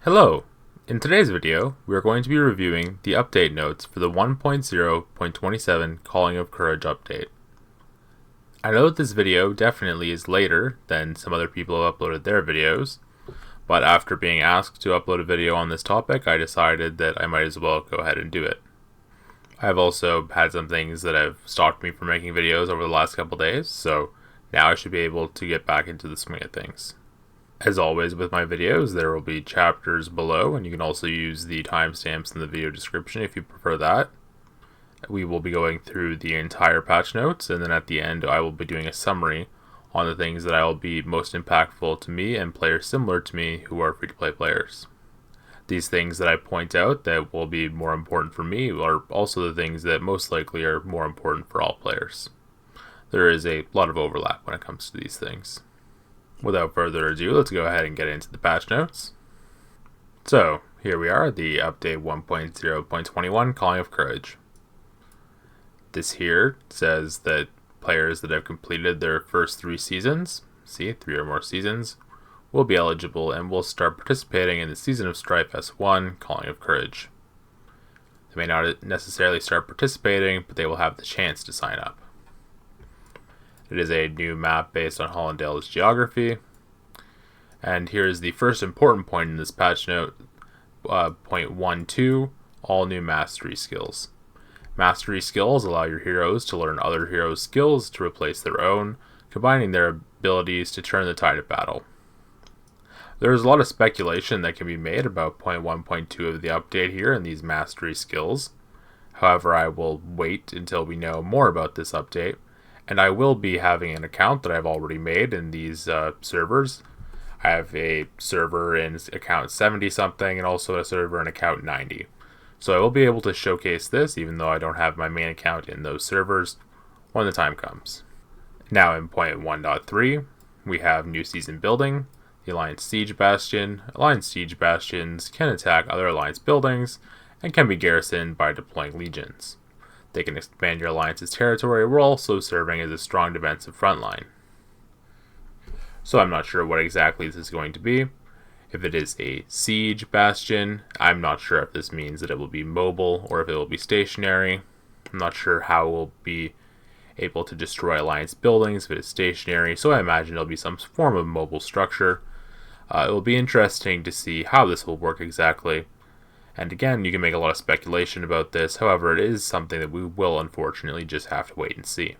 Hello! In today's video, we are going to be reviewing the update notes for the 1.0.27 Calling of Courage update. I know that this video definitely is later than some other people have uploaded their videos, but after being asked to upload a video on this topic, I decided that I might as well go ahead and do it. I have also had some things that have stopped me from making videos over the last couple days, so now I should be able to get back into the swing of things. As always with my videos, there will be chapters below, and you can also use the timestamps in the video description if you prefer that. We will be going through the entire patch notes, and then at the end I will be doing a summary on the things that I will be most impactful to me and players similar to me who are free-to-play players. These things that I point out that will be more important for me are also the things that most likely are more important for all players. There is a lot of overlap when it comes to these things. Without further ado, let's go ahead and get into the patch notes. So, here we are, the update 1.0.21 Calling of Courage. This here says that players that have completed their first 3 seasons, 3 or more seasons, will be eligible and will start participating in the Season of Strife S1 Calling of Courage. They may not necessarily start participating, but they will have the chance to sign up. It is a new map based on Hollandale's geography. And here is the first important point in this patch note, point 1.2, all new mastery skills. Mastery skills allow your heroes to learn other heroes' skills to replace their own, combining their abilities to turn the tide of battle. There is a lot of speculation that can be made about point 1.2 of the update here and these mastery skills. However, I will wait until we know more about this update. And I will be having an account that I've already made in these servers. I have a server in account 70 something and also a server in account 90. So I will be able to showcase this even though I don't have my main account in those servers when the time comes. Now in point 1.3, we have new season building, the Alliance Siege Bastion. Alliance Siege Bastions can attack other Alliance buildings and can be garrisoned by deploying legions. They can expand your alliance's territory while also serving as a strong defensive front line. So I'm not sure what exactly this is going to be. If it is a siege bastion, I'm not sure if this means that it will be mobile or if it will be stationary. I'm not sure how it will be able to destroy alliance buildings if it is stationary, so I imagine it'll be some form of mobile structure. It will be interesting to see how this will work exactly. And again, you can make a lot of speculation about this, however, it is something that we will unfortunately just have to wait and see.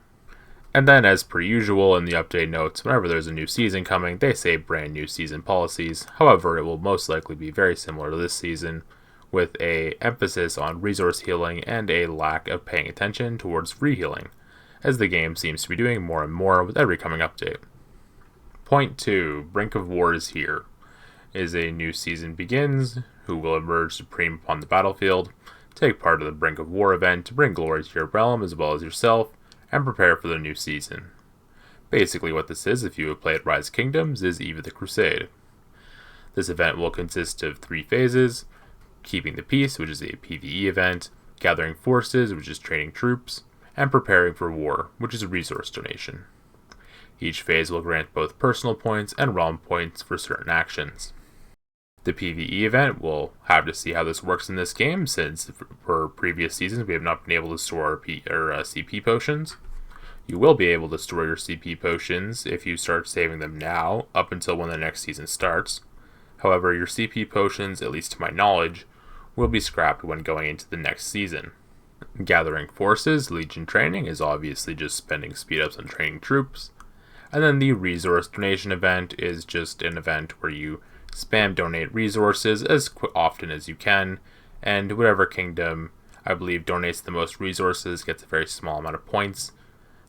And then, as per usual in the update notes, whenever there's a new season coming, they say brand new season policies. However, it will most likely be very similar to this season, with an emphasis on resource healing and a lack of paying attention towards free healing, as the game seems to be doing more and more with every coming update. Point 2, Brink of War is here. As a new season begins, who will emerge supreme upon the battlefield, take part of the Brink of War event to bring glory to your realm as well as yourself, and prepare for the new season. Basically what this is, if you have played Rise Kingdoms, is Eve of the Crusade. This event will consist of 3 phases: Keeping the Peace, which is a PvE event, Gathering Forces, which is training troops, and Preparing for War, which is a resource donation. Each phase will grant both personal points and realm points for certain actions. The PvE event, we'll have to see how this works in this game, since for previous seasons we have not been able to store our CP potions. You will be able to store your CP potions if you start saving them now, up until when the next season starts. However, your CP potions, at least to my knowledge, will be scrapped when going into the next season. Gathering Forces, Legion Training, is obviously just spending speed-ups on training troops. And then the Resource Donation event is just an event where you spam donate resources as often as you can, and whatever kingdom I believe donates the most resources gets a very small amount of points.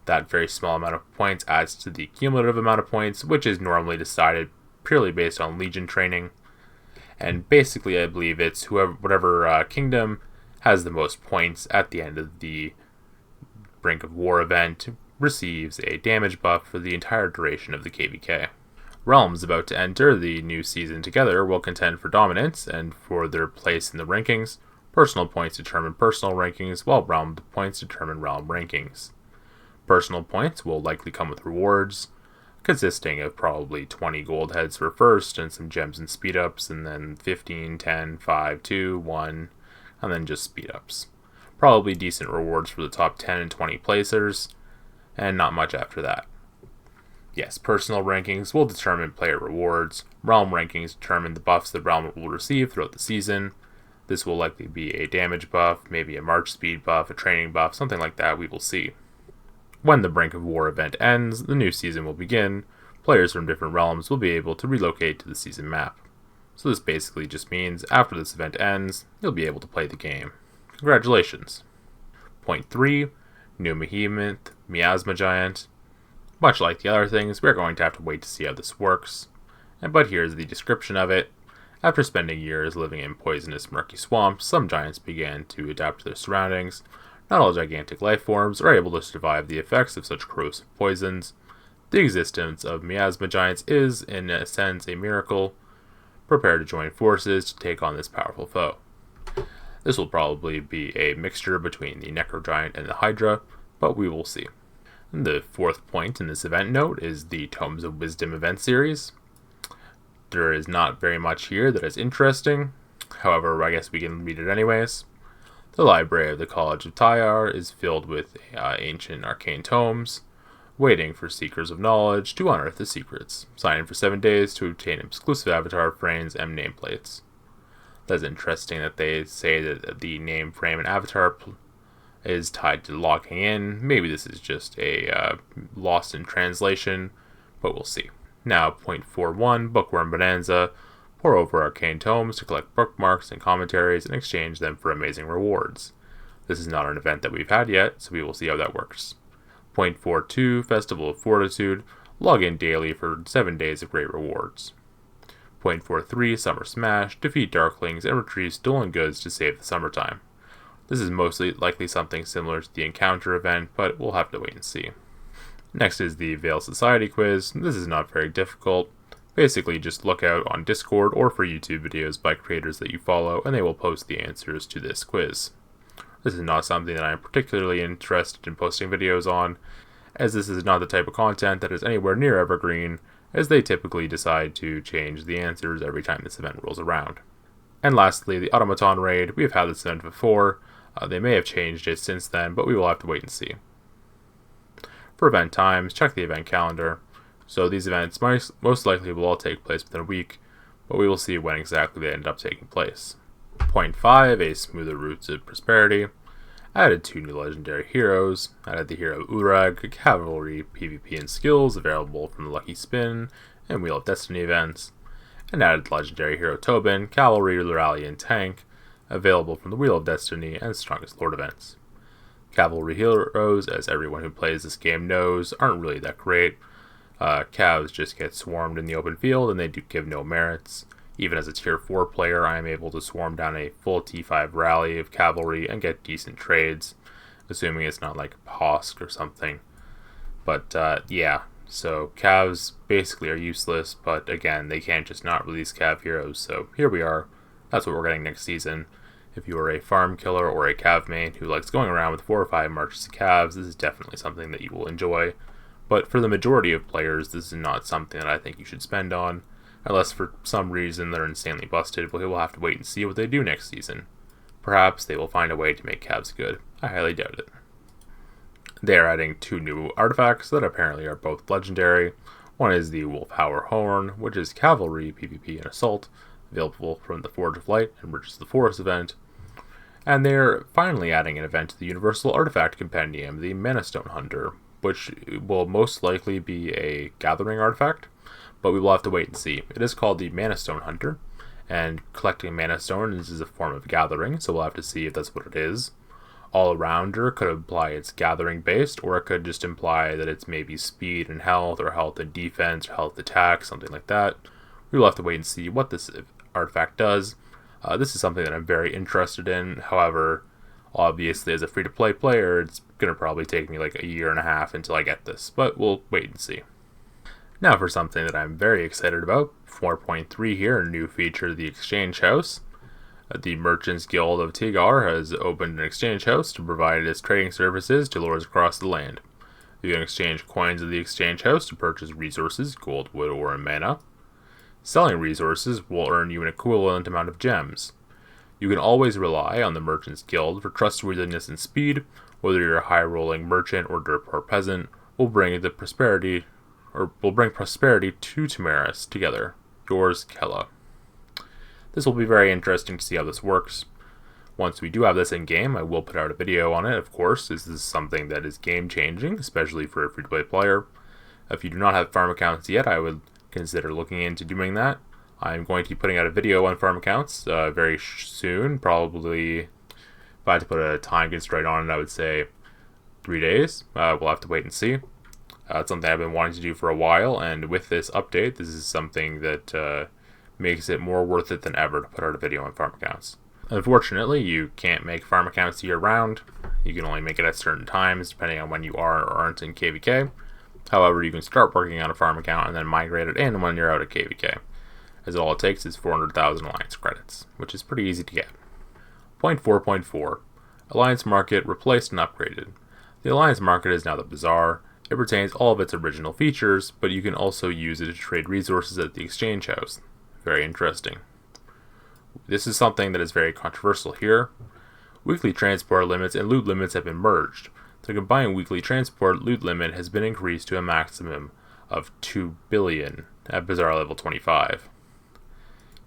That very small amount of points adds to the cumulative amount of points, which is normally decided purely based on legion training. And basically I believe it's whatever kingdom has the most points at the end of the Brink of War event receives a damage buff for the entire duration of the KVK. Realms about to enter the new season together will contend for dominance and for their place in the rankings. Personal points determine personal rankings, while realm points determine realm rankings. Personal points will likely come with rewards. consisting of probably 20 gold heads for first and some gems and speed ups, and then 15, 10, 5, 2, 1, and then just speed ups. Probably decent rewards for the top 10 and 20 placers, and not much after that. Yes, personal rankings will determine player rewards. Realm rankings determine the buffs the realm will receive throughout the season. This will likely be a damage buff, maybe a march speed buff, a training buff, something like that, we will see. When the Brink of War event ends, the new season will begin. Players from different realms will be able to relocate to the season map. So this basically just means after this event ends, you'll be able to play the game. Congratulations. Point 3, new behemoth, Miasma Giant. Much like the other things, we're going to have to wait to see how this works. But here's the description of it. After spending years living in poisonous murky swamps, some giants began to adapt to their surroundings. Not all gigantic life forms are able to survive the effects of such corrosive poisons. The existence of miasma giants is, in a sense, a miracle. Prepare to join forces to take on this powerful foe. This will probably be a mixture between the necrogiant and the hydra, but we will see. The fourth point in this event note is the Tomes of Wisdom event series. There is not very much here that is interesting, however, I guess we can read it anyways. The library of the College of Tyar is filled with ancient arcane tomes, waiting for seekers of knowledge to unearth the secrets. Sign in for 7 days to obtain exclusive avatar frames and nameplates. That's interesting that they say that the name frame and avatar is tied to logging in. Maybe this is just a lost in translation, but we'll see. Now, point 4.1, Bookworm Bonanza. Pour over arcane tomes to collect bookmarks and commentaries and exchange them for amazing rewards. This is not an event that we've had yet, so we will see how that works. Point 4.2, Festival of Fortitude. Log in daily for 7 days of great rewards. Point 4.3, Summer Smash. Defeat Darklings and retrieve stolen goods to save the summertime. This is mostly likely something similar to the Encounter event, but we'll have to wait and see. Next is the Veil Society quiz. This is not very difficult. Basically, just look out on Discord or for YouTube videos by creators that you follow, and they will post the answers to this quiz. This is not something that I am particularly interested in posting videos on, as this is not the type of content that is anywhere near evergreen, as they typically decide to change the answers every time this event rolls around. And lastly, the Automaton Raid. We have had this event before. They may have changed it since then, but we will have to wait and see. For event times, check the event calendar. So these events most likely will all take place within a week, but we will see when exactly they end up taking place. Point 5, a smoother route to prosperity. Added 2 new legendary heroes. Added the hero Urag, Cavalry, PvP and skills available from the Lucky Spin and Wheel of Destiny events. And added legendary hero Tobin, Cavalry, Rally and Tank, available from the Wheel of Destiny and Strongest Lord events. Cavalry heroes, as everyone who plays this game knows, aren't really that great. Cavs just get swarmed in the open field and they do give no merits. Even as a tier 4 player, I am able to swarm down a full T5 rally of cavalry and get decent trades, assuming it's not like a Hosk or something. But yeah, so Cavs basically are useless, but again, they can't just not release Cav Heroes, so here we are. That's what we're getting next season. If you are a farm killer or a Cav main who likes going around with 4 or 5 marches of Cavs, this is definitely something that you will enjoy. But for the majority of players, this is not something that I think you should spend on, unless for some reason they're insanely busted, but we will have to wait and see what they do next season. Perhaps they will find a way to make Cavs good. I highly doubt it. They are adding 2 new artifacts that apparently are both legendary. One is the Wolfhour Horn, which is Cavalry, PvP, and Assault, available from the Forge of Light and Riches of the Forest event. And they're finally adding an event to the Universal Artifact Compendium, the Mana Stone Hunter, which will most likely be a gathering artifact, but we will have to wait and see. It is called the Mana Stone Hunter, and collecting Mana Stones is a form of gathering, so we'll have to see if that's what it is. All-Arounder could imply it's gathering-based, or it could just imply that it's maybe speed and health, or health and defense, or health attack, something like that. We will have to wait and see what this artifact does. This is something that I'm very interested in. However, obviously as a free-to-play player, it's going to probably take me like a year and a half until I get this, but we'll wait and see. Now for something that I'm very excited about, 4.3 here, a new feature, the Exchange House. The Merchants Guild of Tigar has opened an exchange house to provide its trading services to lords across the land. You can exchange coins of the exchange house to purchase resources, gold, wood, ore, and mana. Selling resources will earn you an equivalent amount of gems. You can always rely on the Merchant's Guild for trustworthiness and speed, whether you're a high-rolling merchant or dirt poor peasant, will bring prosperity to Tamaris together. Yours, Kella. This will be very interesting to see how this works. Once we do have this in game, I will put out a video on it, of course. This is something that is game changing, especially for a free-to-play player. If you do not have farm accounts yet, I would consider looking into doing that. I'm going to be putting out a video on farm accounts very soon, probably, if I had to put a time constraint on it, I would say 3 days. We'll have to wait and see. It's something I've been wanting to do for a while, and with this update, this is something that makes it more worth it than ever to put out a video on farm accounts. Unfortunately, you can't make farm accounts year-round. You can only make it at certain times, depending on when you are or aren't in KVK. However, you can start working on a farm account and then migrate it in when you're out of KVK, as all it takes is 400,000 Alliance credits, which is pretty easy to get. Point 4.4. Alliance Market replaced and upgraded. The Alliance Market is now the Bazaar. It retains all of its original features, but you can also use it to trade resources at the exchange house. Very interesting. This is something that is very controversial here. Weekly transport limits and loot limits have been merged. The combined weekly transport loot limit has been increased to a maximum of 2 billion at Bazaar level 25.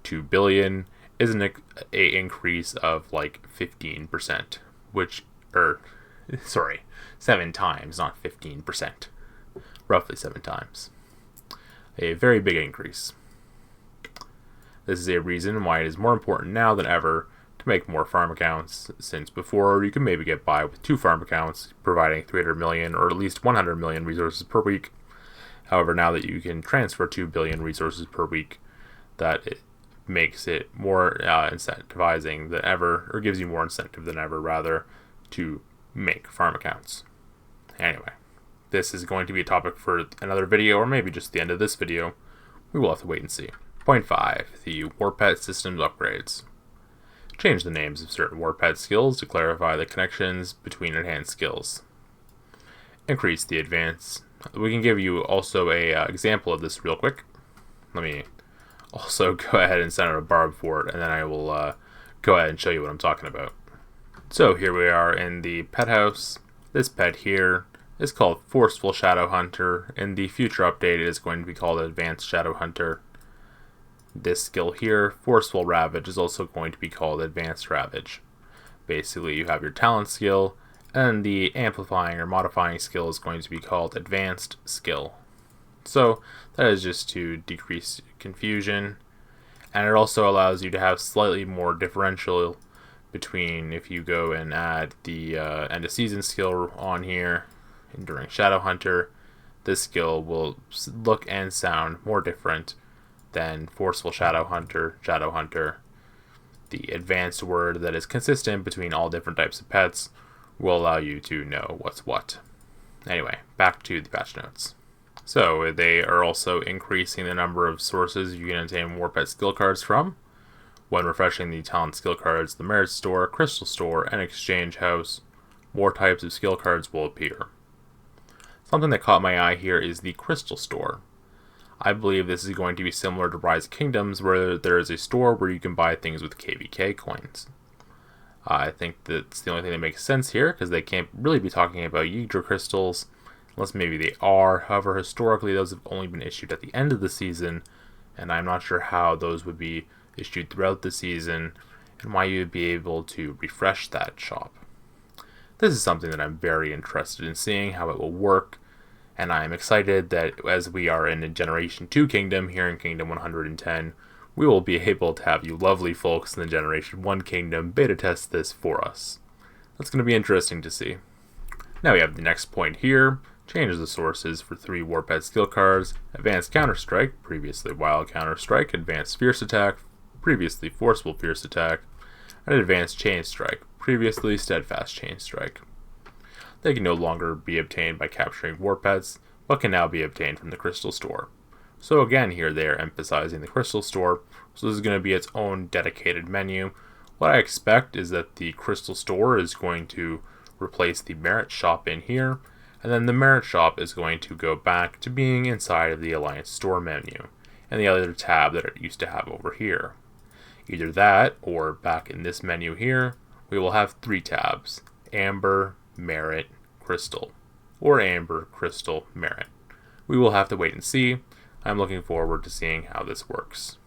2 billion is an increase of like 15%, 7 times, not 15%. Roughly 7 times. A very big increase. This is a reason why it is more important now than ever to make more farm accounts, since before you could maybe get by with 2 farm accounts, providing 300 million or at least 100 million resources per week. However, now that you can transfer 2 billion resources per week, that it makes it more incentivizing than ever, or gives you more incentive than ever, rather, to make farm accounts. Anyway, this is going to be a topic for another video, or maybe just the end of this video. We will have to wait and see. Point 5. The Warped Systems Upgrades. Change the names of certain Warped skills to clarify the connections between enhanced skills. Increase the advance. We can give you also a example of this real quick. Let me also go ahead and send out a barb for it, and then I will go ahead and show you what I'm talking about. So here we are in the pet house. This pet here is called Forceful Shadow Hunter. In the future update, it is going to be called Advanced Shadow Hunter. This skill here, Forceful Ravage, is also going to be called Advanced Ravage. Basically, you have your talent skill, and the amplifying or modifying skill is going to be called Advanced Skill. So that is just to decrease confusion, and it also allows you to have slightly more differential between if you go and add the end of season skill on here, and during Shadow Hunter, this skill will look and sound more different than Forceful Shadow Hunter, The advanced word that is consistent between all different types of pets will allow you to know what's what. Anyway, back to the patch notes. So they are also increasing the number of sources you can obtain Warped skill cards from. When refreshing the talent skill cards, the Merit Store, Crystal Store, and Exchange House, more types of skill cards will appear. Something that caught my eye here is the Crystal Store. I believe this is going to be similar to Rise of Kingdoms, where there is a store where you can buy things with KVK coins. I think that's the only thing that makes sense here, because they can't really be talking about Yggdra crystals, unless maybe they are. However, historically those have only been issued at the end of the season, and I'm not sure how those would be issued throughout the season, and why you would be able to refresh that shop. This is something that I'm very interested in seeing how it will work, and I'm excited that as we are in a Generation 2 kingdom, here in Kingdom 110, we will be able to have you lovely folks in the Generation 1 kingdom beta test this for us. That's going to be interesting to see. Now we have the next point here. Change the sources for 3 Warped skill cards: Advanced Counter-Strike, previously Wild Counter-Strike; Advanced Fierce Attack, previously Forceful Fierce Attack; and Advanced Chain Strike, previously Steadfast Chain Strike. They can no longer be obtained by capturing Warpeds, but can now be obtained from the Crystal Store. So again, here they are emphasizing the Crystal Store, so this is going to be its own dedicated menu. What I expect is that the Crystal Store is going to replace the Merit Shop in here, And then the merit shop is going to go back to being inside of the Alliance store menu, and the other tab that it used to have over here. Either that, or back in this menu here, we will have 3 tabs: Amber, Merit, Crystal, or Amber, Crystal, Merit. We will have to wait and see. I'm looking forward to seeing how this works.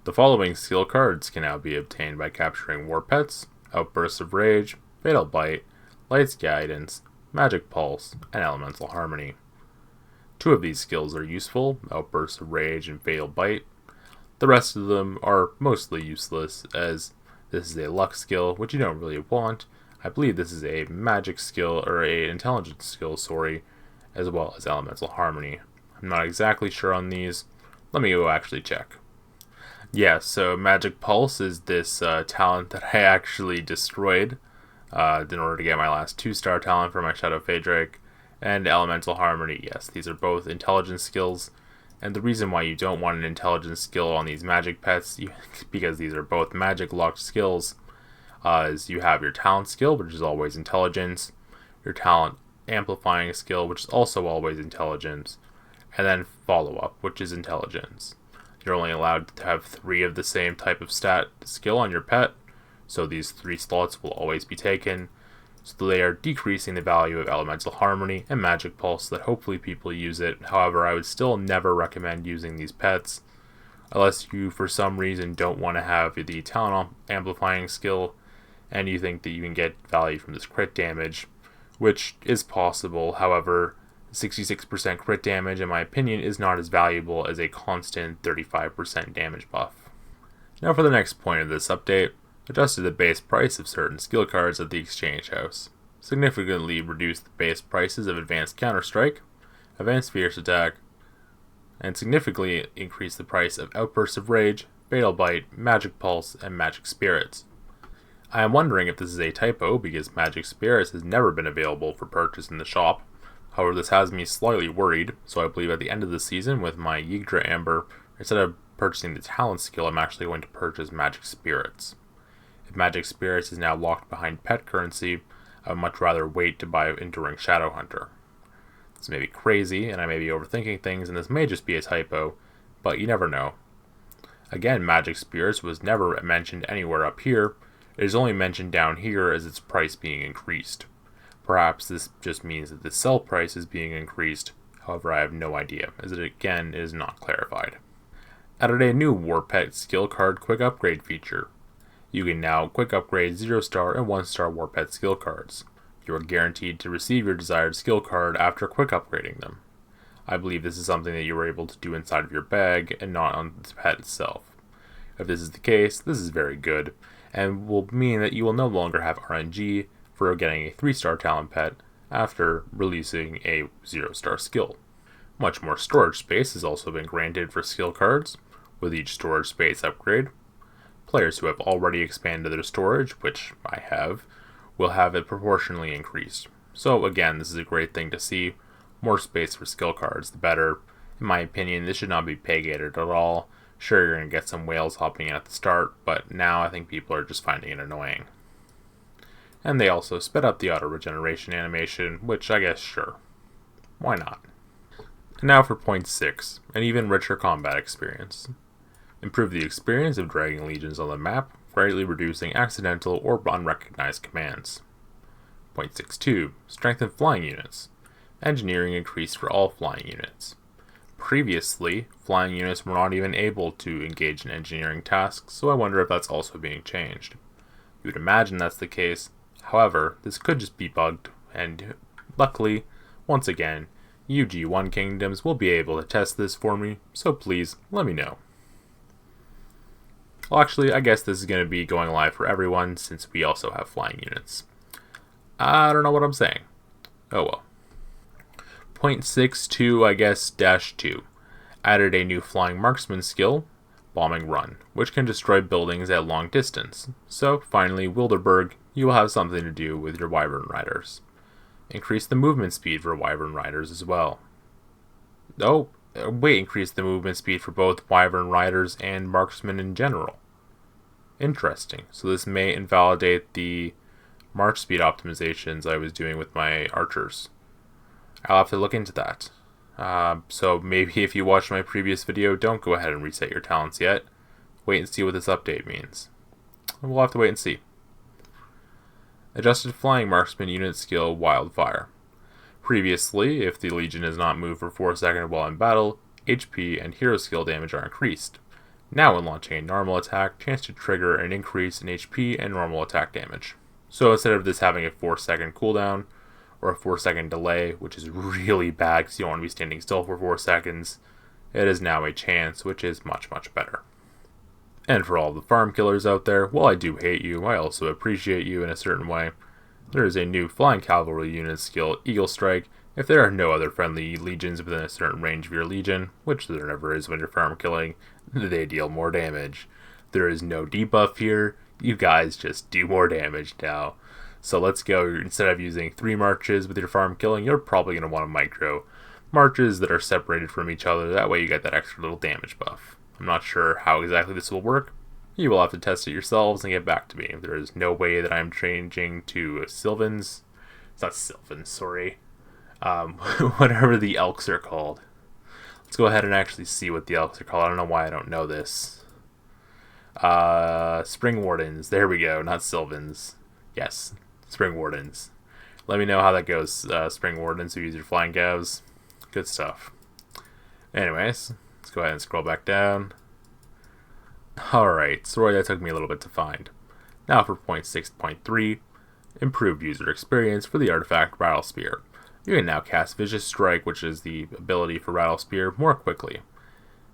The following skill cards can now be obtained by capturing War Pets, Outbursts of Rage, Fatal Bite, Light's Guidance, Magic Pulse, and Elemental Harmony. 2 of these skills are useful, Outbursts of Rage and Fatal Bite. The rest of them are mostly useless, as this is a luck skill, which you don't really want. I believe this is a magic skill, or a intelligence skill, as well as Elemental Harmony. I'm not exactly sure on these. Let me go actually check. Yeah, so Magic Pulse is this talent that I actually destroyed in order to get my last 2-star talent for my Shadow Phaedrake. And Elemental Harmony, yes, these are both intelligence skills. And the reason why you don't want an intelligence skill on these magic pets, because these are both magic locked skills, is you have your talent skill, which is always intelligence, your talent amplifying skill, which is also always intelligence, and then follow up, which is intelligence. You're only allowed to have 3 of the same type of stat skill on your pet, so these 3 slots will always be taken. So they are decreasing the value of Elemental Harmony and Magic Pulse, so that hopefully people use it. However, I would still never recommend using these pets, unless you for some reason don't want to have the talent amplifying skill, and you think that you can get value from this crit damage, which is possible. However, 66% crit damage, in my opinion, is not as valuable as a constant 35% damage buff. Now for the next point of this update, adjusted the base price of certain skill cards at the Exchange House, significantly reduced the base prices of Advanced Counter-Strike, Advanced Fierce Attack, and significantly increased the price of Outbursts of Rage, Fatal Bite, Magic Pulse, and Magic Spirits. I am wondering if this is a typo, because Magic Spirits has never been available for purchase in the shop. However, this has me slightly worried, so I believe at the end of the season with my Yggdra Amber, instead of purchasing the talent skill, I'm actually going to purchase Magic Spirits. If Magic Spirits is now locked behind pet currency, I would much rather wait to buy Enduring Shadow Hunter. This may be crazy, and I may be overthinking things, and this may just be a typo, but you never know. Again, Magic Spirits was never mentioned anywhere up here. It is only mentioned down here as its price being increased. Perhaps this just means that the sell price is being increased, however I have no idea, as it again is not clarified. Added a new War Pet skill card quick upgrade feature. You can now quick upgrade 0-star and 1-star War Pet skill cards. You are guaranteed to receive your desired skill card after quick upgrading them. I believe this is something that you are able to do inside of your bag and not on the pet itself. If this is the case, this is very good, and will mean that you will no longer have RNG for getting a 3-star talent pet after releasing a 0-star skill. Much more storage space has also been granted for skill cards, with each storage space upgrade. Players who have already expanded their storage, which I have, will have it proportionally increased. So again, this is a great thing to see. More space for skill cards, the better. In my opinion, this should not be pay-gated at all. Sure, you're going to get some whales hopping in at the start, but now I think people are just finding it annoying. And they also sped up the auto-regeneration animation, which I guess sure. Why not? And now for point 6, an even richer combat experience. Improve the experience of dragging legions on the map, greatly reducing accidental or unrecognized commands. Point 6.2, strengthen flying units. Engineering increased for all flying units. Previously, flying units were not even able to engage in engineering tasks, so I wonder if that's also being changed. You would imagine that's the case. However, this could just be bugged, and luckily, once again, UG1 Kingdoms will be able to test this for me, so please, let me know. Well, actually, I guess this is going to be going live for everyone, since we also have flying units. I don't know what I'm saying. Oh well. Point 6.2, I guess, -2. Added a new flying marksman skill, Bombing Run, which can destroy buildings at long distance. So, finally, Wilderberg, you will have something to do with your Wyvern Riders. Increase the movement speed for Wyvern Riders as well. Oh, wait, increase the movement speed for both Wyvern Riders and Marksmen in general. Interesting. So this may invalidate the March speed optimizations I was doing with my archers. I'll have to look into that. So maybe if you watched my previous video, don't go ahead and reset your talents yet. Wait and see what this update means. We'll have to wait and see. Adjusted Flying Marksman Unit Skill Wildfire. Previously, if the Legion is not moved for 4 seconds while in battle, HP and hero skill damage are increased. Now when launching a normal attack, chance to trigger an increase in HP and normal attack damage. So instead of this having a 4-second cooldown, or a 4-second delay, which is really bad because you don't want to be standing still for 4 seconds, it is now a chance, which is much, much better. And for all the farm killers out there, while I do hate you, I also appreciate you in a certain way. There is a new Flying Cavalry unit skill, Eagle Strike, if there are no other friendly legions within a certain range of your legion, which there never is when you're farm killing, they deal more damage. There is no debuff here, you guys just do more damage now. So let's go, instead of using 3 marches with your farm killing, you're probably going to want to micro marches that are separated from each other, that way you get that extra little damage buff. I'm not sure how exactly this will work. You will have to test it yourselves and get back to me. There is no way that I'm changing to Sylvans. It's not Sylvans, sorry. Whatever the Elks are called. Let's go ahead and actually see what the Elks are called. I don't know why I don't know this. Spring Wardens. There we go, not Sylvans. Yes, Spring Wardens. Let me know how that goes, Spring Wardens who use your flying Cavs. Good stuff. Anyways, let's go ahead and scroll back down. Alright, sorry that took me a little bit to find. Now for point 6.3, improved user experience for the artifact Rattle Spear. You can now cast Vicious Strike, which is the ability for Rattle Spear, more quickly.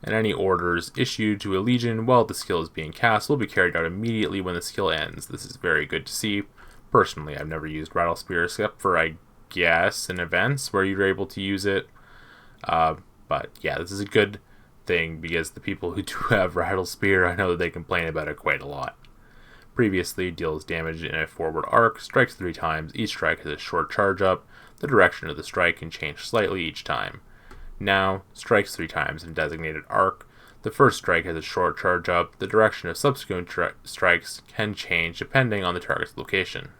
And any orders issued to a legion while the skill is being cast will be carried out immediately when the skill ends. This is very good to see. Personally, I've never used Rattle Spear except for, I guess, in events where you're able to use it. But yeah, this is a good thing because the people who do have Rattle Spear, I know that they complain about it quite a lot. Previously, deals damage in a forward arc, strikes 3 times, each strike has a short charge up, the direction of the strike can change slightly each time. Now, strikes 3 times in a designated arc, the first strike has a short charge up, the direction of subsequent strikes can change depending on the target's location.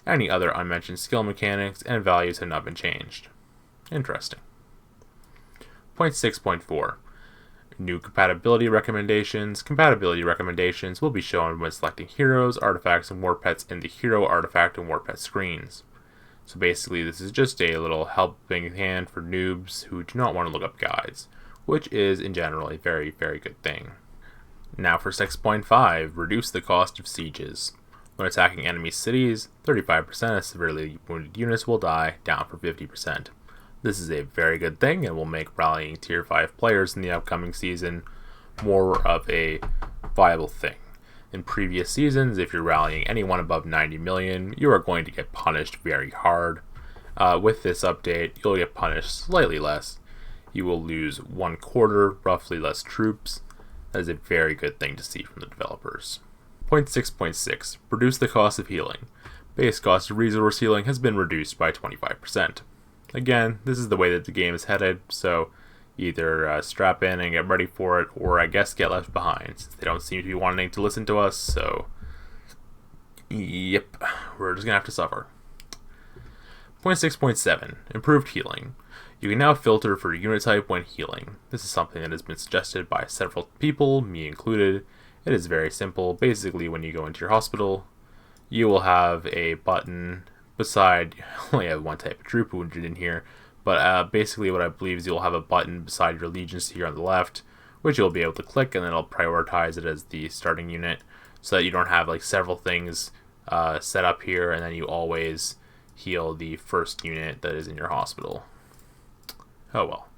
Any other unmentioned skill mechanics and values have not been changed. Interesting. Point 6.4. New compatibility recommendations. Compatibility recommendations will be shown when selecting heroes, artifacts, and war pets in the hero, artifact, and war pet screens. So basically this is just a little helping hand for noobs who do not want to look up guides, which is in general a very, very good thing. Now for 6.5, reduce the cost of sieges. When attacking enemy cities, 35% of severely wounded units will die, down from 50%. This is a very good thing and will make rallying tier 5 players in the upcoming season more of a viable thing. In previous seasons, if you're rallying anyone above 90 million, you are going to get punished very hard. With this update, you'll get punished slightly less. You will lose 1/4, roughly, less troops. That is a very good thing to see from the developers. Point 6.6. Reduce the cost of healing. Base cost of resource healing has been reduced by 25%. Again, this is the way that the game is headed, so either strap in and get ready for it, or I guess get left behind, since they don't seem to be wanting to listen to us, so yep, we're just gonna have to suffer. Point 6.7. Improved healing. You can now filter for unit type when healing. This is something that has been suggested by several people, me included. It is very simple. Basically, when you go into your hospital, you will have a button beside, you only have one type of troop wounded in here, but basically what I believe is you'll have a button beside your legions here on the left, which you'll be able to click, and then it'll prioritize it as the starting unit, so that you don't have like several things set up here, and then you always heal the first unit that is in your hospital. Oh well.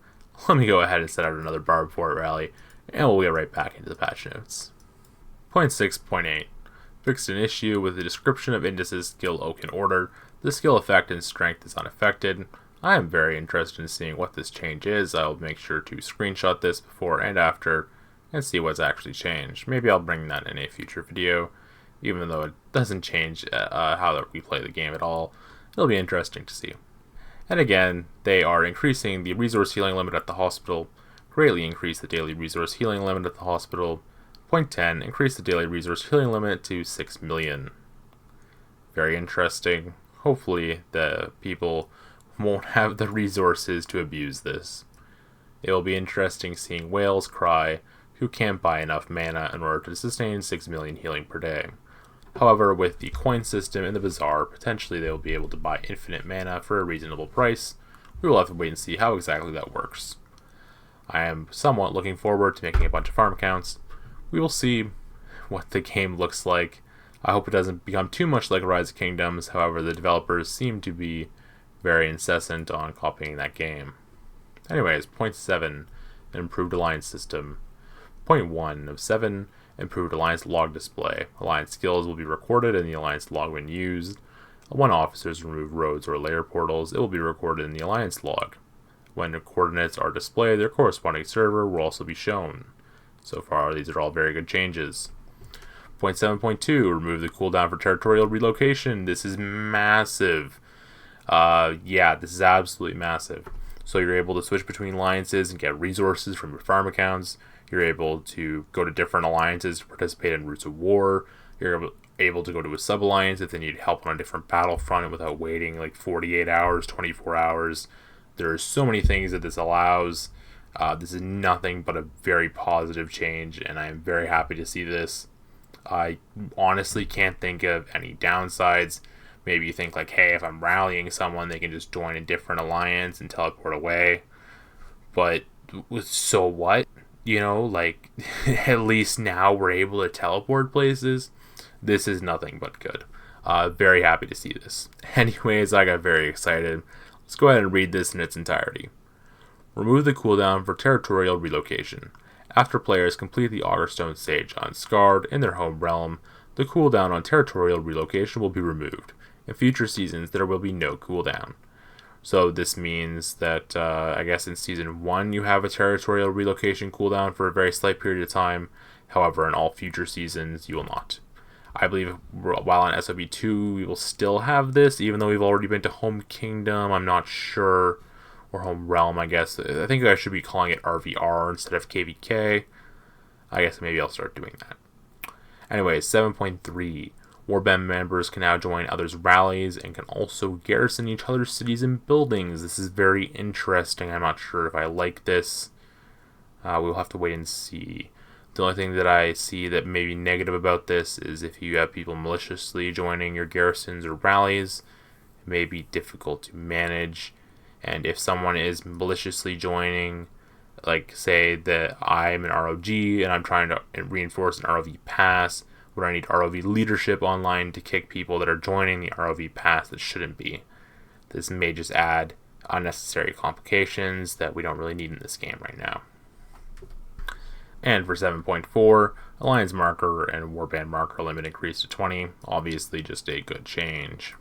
Let me go ahead and set out another Barbed Fort rally, and we'll get right back into the patch notes. Point 6.8. Fixed an issue with the description of Indus's skill Oak in order. The skill effect and strength is unaffected. I am very interested in seeing what this change is. I'll make sure to screenshot this before and after and see what's actually changed. Maybe I'll bring that in a future video, even though it doesn't change how we play the game at all. It'll be interesting to see. And again, they are increasing the resource healing limit at the hospital, greatly increase the daily resource healing limit at the hospital. Point 10, increase the daily resource healing limit to 6 million. Very interesting. Hopefully the people won't have the resources to abuse this. It will be interesting seeing whales cry who can't buy enough mana in order to sustain 6 million healing per day. However, with the coin system in the Bazaar, potentially they will be able to buy infinite mana for a reasonable price. We will have to wait and see how exactly that works. I am somewhat looking forward to making a bunch of farm accounts. We will see what the game looks like. I hope it doesn't become too much like Rise of Kingdoms, however the developers seem to be very incessant on copying that game. Anyways, point 7, improved alliance system. Point 1 of 7, improved alliance log display. Alliance skills will be recorded in the alliance log when used. When officers remove roads or layer portals, it will be recorded in the alliance log. When the coordinates are displayed, their corresponding server will also be shown. So far, these are all very good changes. Point 7.2, remove the cooldown for territorial relocation. This is massive. Yeah, this is absolutely massive. So you're able to switch between alliances and get resources from your farm accounts. You're able to go to different alliances to participate in Roots of War. You're able to go to a sub-alliance if they need help on a different battlefront without waiting like 48 hours, 24 hours. There are so many things that this allows. This is nothing but a very positive change, and I'm very happy to see this. I honestly can't think of any downsides. Maybe you think like, hey, if I'm rallying someone, they can just join a different alliance and teleport away. But so what? You know, like, at least now we're able to teleport places. This is nothing but good. Very happy to see this. Anyways, I got very excited. Let's go ahead and read this in its entirety. Remove the cooldown for territorial relocation. After players complete the Augerstone stage unscarred in their home realm, the cooldown on territorial relocation will be removed. In future seasons, there will be no cooldown. So this means that, I guess in Season 1 you have a territorial relocation cooldown for a very slight period of time. However, in all future seasons, you will not. I believe while on SOB 2, we will still have this, even though we've already been to Home Kingdom. I'm not sure. Or Home Realm, I guess. I think I should be calling it RVR instead of KVK. I guess maybe I'll start doing that. Anyways, 7.3. Warband members can now join others' rallies and can also garrison each other's cities and buildings. This is very interesting. I'm not sure if I like this. We'll have to wait and see. The only thing that I see that may be negative about this is if you have people maliciously joining your garrisons or rallies, it may be difficult to manage. And if someone is maliciously joining, like say that I'm an ROG and I'm trying to reinforce an ROV pass, where I need ROV leadership online to kick people that are joining the ROV pass that shouldn't be. This may just add unnecessary complications that we don't really need in this game right now. And for 7.4, Alliance marker and Warband marker limit increased to 20. Obviously just a good change.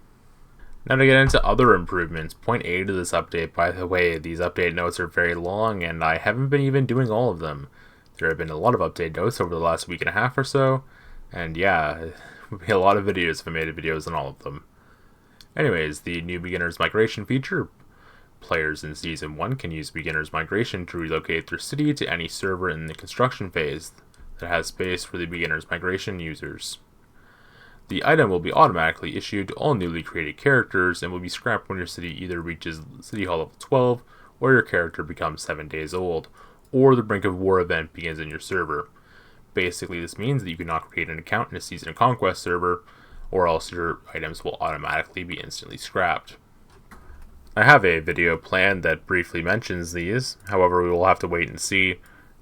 Now to get into other improvements, point 8 of this update, by the way, these update notes are very long and I haven't been even doing all of them. There have been a lot of update notes over the last week and a half or so, and yeah, it would be a lot of videos if I made videos on all of them. Anyways, the new beginner's migration feature. Players in Season 1 can use beginner's migration to relocate their city to any server in the construction phase that has space for the beginner's migration users. The item will be automatically issued to all newly created characters and will be scrapped when your city either reaches City Hall level 12, or your character becomes 7 days old, or the Brink of War event begins in your server. Basically, this means that you cannot create an account in a Season of Conquest server, or else your items will automatically be instantly scrapped. I have a video planned that briefly mentions these, however we will have to wait and see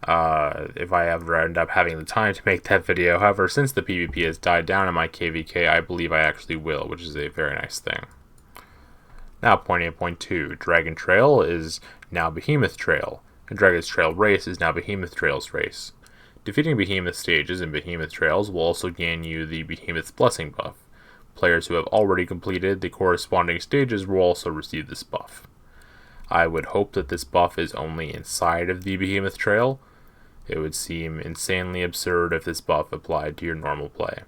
if I ever end up having the time to make that video. However, since the PvP has died down in my KVK, I believe I actually will, which is a very nice thing. Now, point 8.2, Dragon Trail is now Behemoth Trail, and Dragon's Trail Race is now Behemoth Trail's Race. Defeating Behemoth stages and Behemoth Trails will also gain you the Behemoth's Blessing buff. Players who have already completed the corresponding stages will also receive this buff. I would hope that this buff is only inside of the Behemoth Trail. It would seem insanely absurd if this buff applied to your normal play.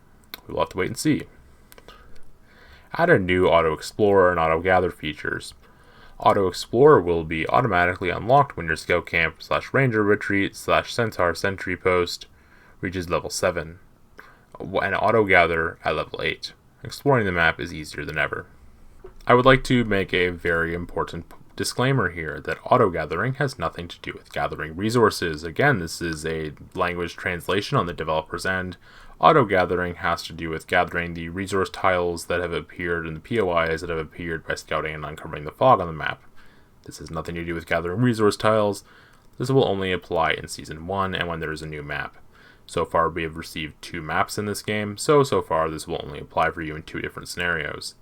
We will have to wait and see. Add a new Auto Explorer and Auto Gather features. Auto Explorer will be automatically unlocked when your Scout Camp / Ranger Retreat / Centaur Sentry Post reaches level 7, and Auto Gather at level 8. Exploring the map is easier than ever. I would like to make a very important disclaimer here that auto-gathering has nothing to do with gathering resources. Again, this is a language translation on the developer's end. Auto-gathering has to do with gathering the resource tiles that have appeared in the POIs that have appeared by scouting and uncovering the fog on the map. This has nothing to do with gathering resource tiles. This will only apply in Season 1 and when there is a new map. So far we have received 2 maps in this game, so far this will only apply for you in 2 different scenarios.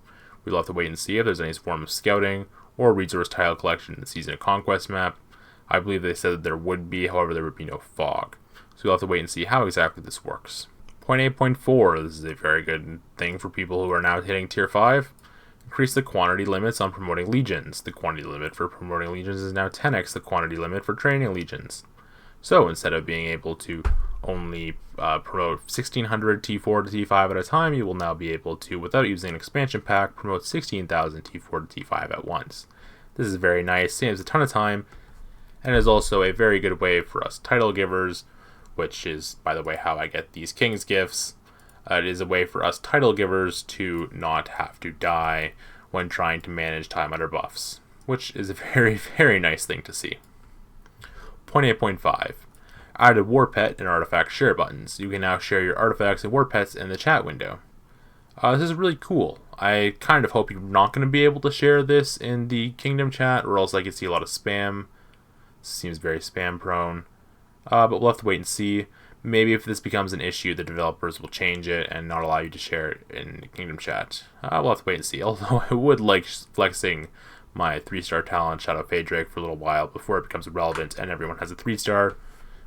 We'll have to wait and see if there's any form of scouting or resource tile collection in the Season of Conquest map. I believe they said that there would be, however there would be no fog. So we'll have to wait and see how exactly this works. Point 8.4, this is a very good thing for people who are now hitting Tier 5. Increase the quantity limits on promoting legions. The quantity limit for promoting legions is now 10x the quantity limit for training legions. So instead of being able to only promote 1600 T4 to T5 at a time, you will now be able to, without using an expansion pack, promote 16,000 T4 to T5 at once. This is very nice, saves a ton of time, and is also a very good way for us title givers, which is, by the way, how I get these King's Gifts. It is a way for us title givers to not have to die when trying to manage time under buffs, which is a very, very nice thing to see. Point 8.5. Added War Pet and Artifact Share buttons. You can now share your artifacts and War Pets in the chat window. This is really cool. I kind of hope you're not going to be able to share this in the Kingdom chat, or else I could see a lot of spam. Seems very spam prone. But we'll have to wait and see. Maybe if this becomes an issue, the developers will change it and not allow you to share it in Kingdom chat. We'll have to wait and see. Although I would like flexing my 3-star talent, Shadow Phaedric, for a little while before it becomes relevant and everyone has a 3-star,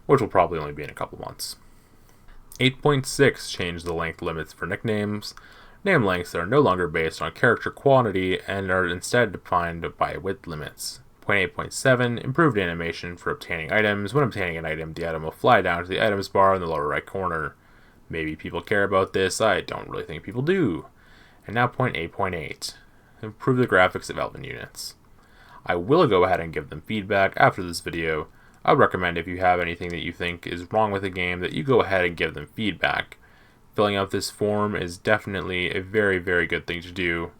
which will probably only be in a couple months. 8.6 changed the length limits for nicknames. Name lengths are no longer based on character quantity and are instead defined by width limits. Point 8.7, improved animation for obtaining items. When obtaining an item, the item will fly down to the items bar in the lower right corner. Maybe people care about this, I don't really think people do. And now point 8.8, improve the graphics of Elven units. I will go ahead and give them feedback after this video. I would recommend if you have anything that you think is wrong with the game that you go ahead and give them feedback. Filling out this form is definitely a very, very good thing to do.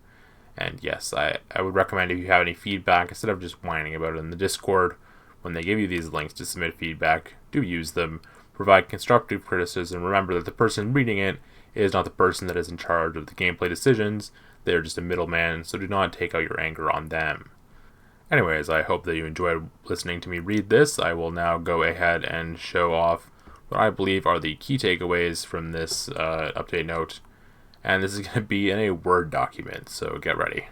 And yes, I would recommend if you have any feedback, instead of just whining about it in the Discord, when they give you these links to submit feedback, do use them. Provide constructive criticism. Remember that the person reading it is not the person that is in charge of the gameplay decisions. They are just a middleman, so do not take out your anger on them. Anyways, I hope that you enjoyed listening to me read this. I will now go ahead and show off what I believe are the key takeaways from this update note. And this is going to be in a Word document, so get ready.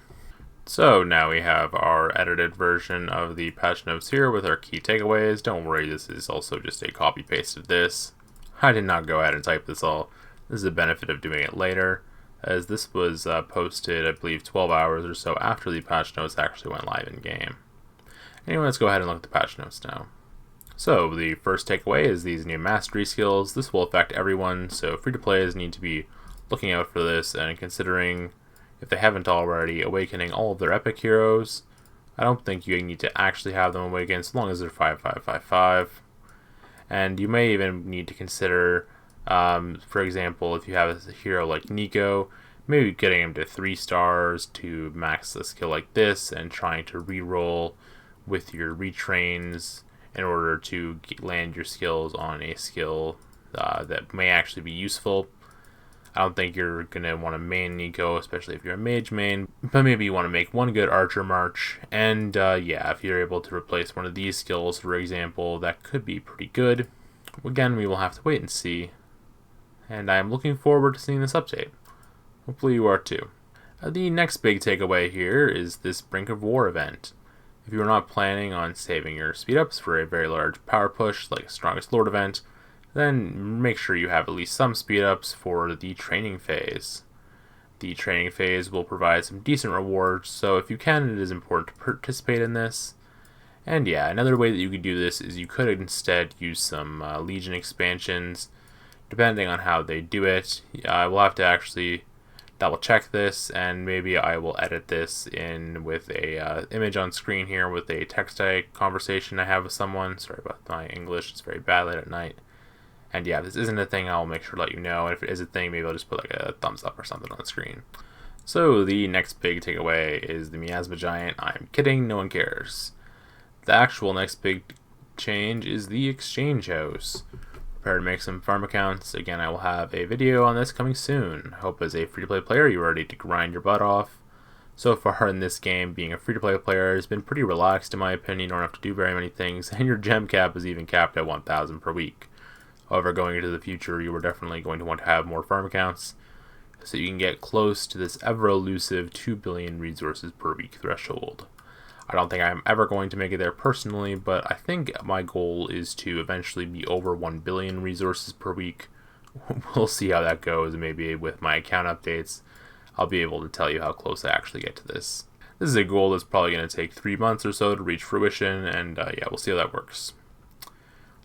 So now we have our edited version of the patch notes here with our key takeaways. Don't worry, this is also just a copy paste of this. I did not go ahead and type this all. This is the benefit of doing it later, as this was posted, I believe, 12 hours or so after the patch notes actually went live in game. Anyway, let's go ahead and look at the patch notes now. So the first takeaway is these new mastery skills. This will affect everyone, so free-to-players need to be looking out for this and considering, if they haven't already, awakening all of their epic heroes. I don't think you need to actually have them awaken as long as they're 5/5/5/5. And you may even need to consider, for example, if you have a hero like Nico, maybe getting him to 3 stars to max a skill like this and trying to reroll with your retrains in order to land your skills on a skill that may actually be useful. I don't think you're going to want to main Nico, especially if you're a mage main, but maybe you want to make one good archer march, and yeah, if you're able to replace one of these skills, for example, that could be pretty good. Again, we will have to wait and see, and I am looking forward to seeing this update. Hopefully you are too. The next big takeaway here is this Brink of War event. If you are not planning on saving your speed-ups for a very large power push like a Strongest Lord event, then make sure you have at least some speed-ups for the training phase. The training phase will provide some decent rewards, so if you can, it is important to participate in this. And yeah, another way that you could do this is you could instead use some Legion expansions, depending on how they do it. I will have to actually double check this, and maybe I will edit this in with a image on screen here with a text conversation I have with someone. Sorry about my English, it's very bad late at night. And yeah, if this isn't a thing, I'll make sure to let you know. And if it is a thing, maybe I'll just put like a thumbs up or something on the screen. So the next big takeaway is the Miasma Giant. I'm kidding, no one cares. The actual next big change is the Exchange House. Prepare to make some farm accounts. Again, I will have a video on this coming soon. I hope as a free-to-play player you're ready to grind your butt off. So far in this game, being a free-to-play player has been pretty relaxed in my opinion. You don't have to do very many things, and your gem cap is even capped at 1,000 per week. However, going into the future, you are definitely going to want to have more farm accounts so you can get close to this ever-elusive 2 billion resources per week threshold. I don't think I'm ever going to make it there personally, but I think my goal is to eventually be over 1 billion resources per week. We'll see how that goes, and maybe with my account updates, I'll be able to tell you how close I actually get to this. This is a goal that's probably going to take 3 months or so to reach fruition, and yeah, we'll see how that works.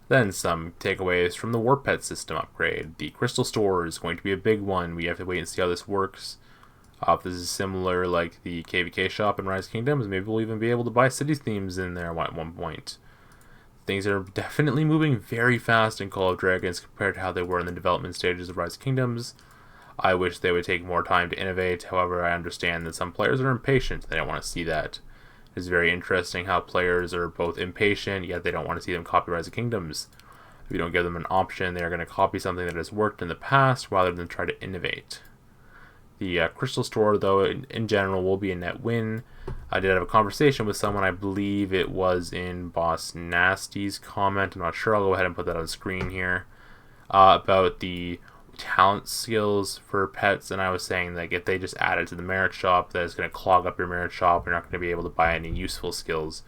Then some takeaways from the Warp Pet system upgrade. The Crystal Store is going to be a big one. We have to wait and see how this works. If this is similar like the KVK shop in Rise Kingdoms, maybe we'll even be able to buy city themes in there at one point. Things are definitely moving very fast in Call of Dragons compared to how they were in the development stages of Rise Kingdoms. I wish they would take more time to innovate. However, I understand that some players are impatient. They don't want to see that. It's very interesting how players are both impatient, yet they don't want to see them copy Rise of Kingdoms. If you don't give them an option, they are going to copy something that has worked in the past rather than try to innovate. The Crystal Store, though, in general, will be a net win. I did have a conversation with someone, I believe it was in Boss Nasty's comment, I'm not sure, I'll go ahead and put that on the screen here, about the talent skills for pets, and I was saying that if they just add it to the merit shop, that is going to clog up your merit shop. You're not going to be able to buy any useful skills.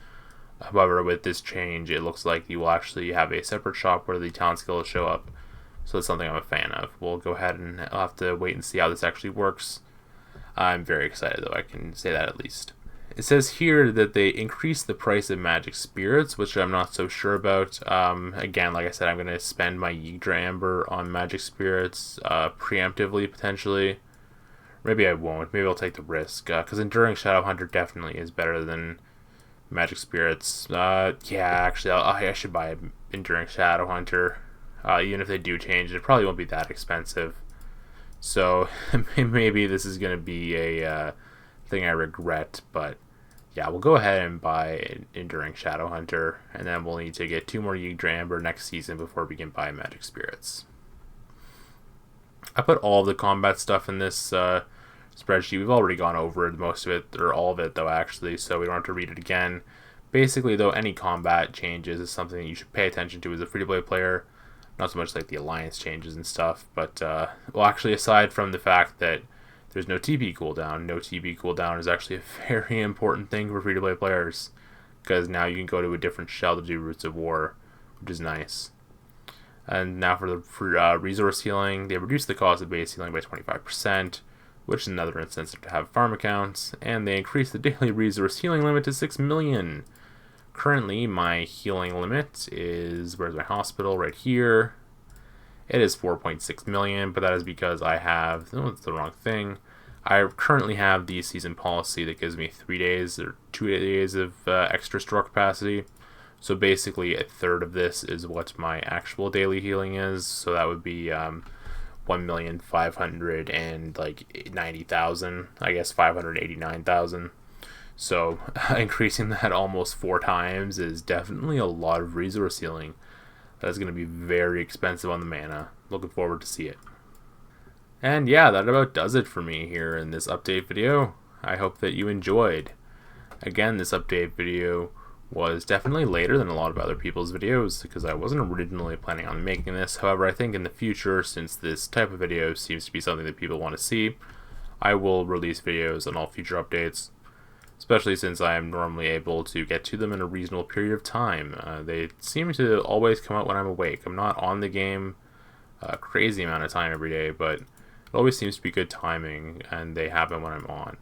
However, with this change, it looks like you will actually have a separate shop where the talent skills show up. So that's something I'm a fan of. We'll go ahead and I'll have to wait and see how this actually works. I'm very excited, though, I can say that at least. It says here that they increased the price of magic spirits, which I'm not so sure about. Again, like I said, I'm going to spend my Yggdra Amber on magic spirits preemptively, potentially. Maybe I won't. Maybe I'll take the risk, because Enduring Shadowhunter definitely is better than magic spirits. Yeah, actually, I should buy Enduring Shadowhunter. Even if they do change, it probably won't be that expensive. So maybe this is going to be a thing I regret, but yeah, we'll go ahead and buy Enduring Shadowhunter, and then we'll need to get 2 more Yggdra Amber next season before we can buy Magic Spirits. I put all of the combat stuff in this spreadsheet. We've already gone over most of it, or all of it though actually, so we don't have to read it again. Basically though, any combat changes is something that you should pay attention to as a free-to-play player. Not so much like the alliance changes and stuff, but well, actually, aside from the fact that there's no TP cooldown is actually a very important thing for free-to-play players, because now you can go to a different shell to do Roots of War, which is nice. And now for the resource healing, they reduced the cost of base healing by 25%, which is another incentive to have farm accounts, and they increased the daily resource healing limit to 6 million. Currently, my healing limit is, where's my hospital? Right here. It is 4.6 million, but that is because I have, no, it's the wrong thing. I currently have the season policy that gives me 3 days or 2 days of extra store capacity. So basically, a third of this is what my actual daily healing is. So that would be 1,590,000, I guess 589,000. So increasing that almost 4 times is definitely a lot of resource healing. That's going to be very expensive on the mana. Looking forward to see it. And yeah, that about does it for me here in this update video. I hope that you enjoyed. Again, this update video was definitely later than a lot of other people's videos because I wasn't originally planning on making this. However, I think in the future, since this type of video seems to be something that people want to see, I will release videos on all future updates. Especially since I am normally able to get to them in a reasonable period of time. They seem to always come out when I'm awake. I'm not on the game a crazy amount of time every day, but it always seems to be good timing, and they happen when I'm on.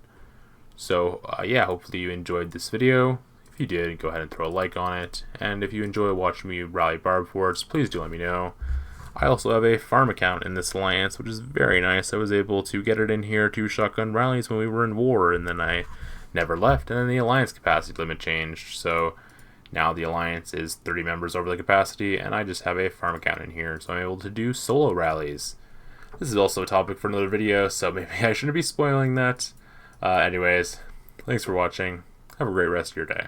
So yeah, hopefully you enjoyed this video. If you did, go ahead and throw a like on it, and if you enjoy watching me rally barb forts, please do let me know. I also have a farm account in this alliance, which is very nice. I was able to get it in here to shotgun rallies when we were in war, and then I never left, and then the alliance capacity limit changed, so now the alliance is 30 members over the capacity, and I just have a farm account in here, so I'm able to do solo rallies. This is also a topic for another video, so maybe I shouldn't be spoiling that. Anyways, thanks for watching. Have a great rest of your day.